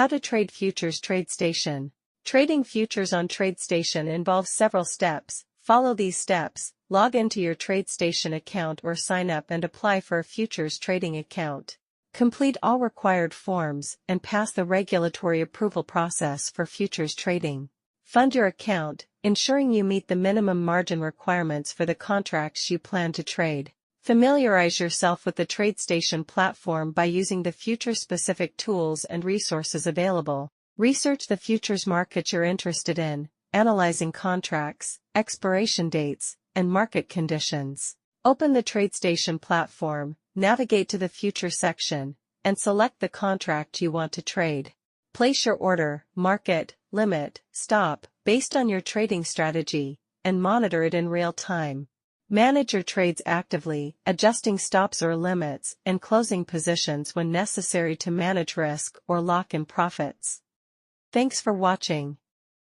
How to trade futures. Tradestation. Trading futures on Tradestation involves several steps. Follow these steps. Log into your Tradestation account or sign up and apply for a futures trading account. Complete all required forms and pass the regulatory approval process for futures trading. Fund your account, ensuring you meet the minimum margin requirements for the contracts you plan to trade. Familiarize yourself with the Tradestation platform by using the future-specific tools and resources available. Research the futures market you're interested in, analyzing contracts, expiration dates, and market conditions. Open the Tradestation platform, navigate to the Future section, and select the contract you want to trade. Place your order, market, limit, stop, based on your trading strategy, and monitor it in real time. Manage your trades actively, adjusting stops or limits, and closing positions when necessary to manage risk or lock in profits. Thanks for watching.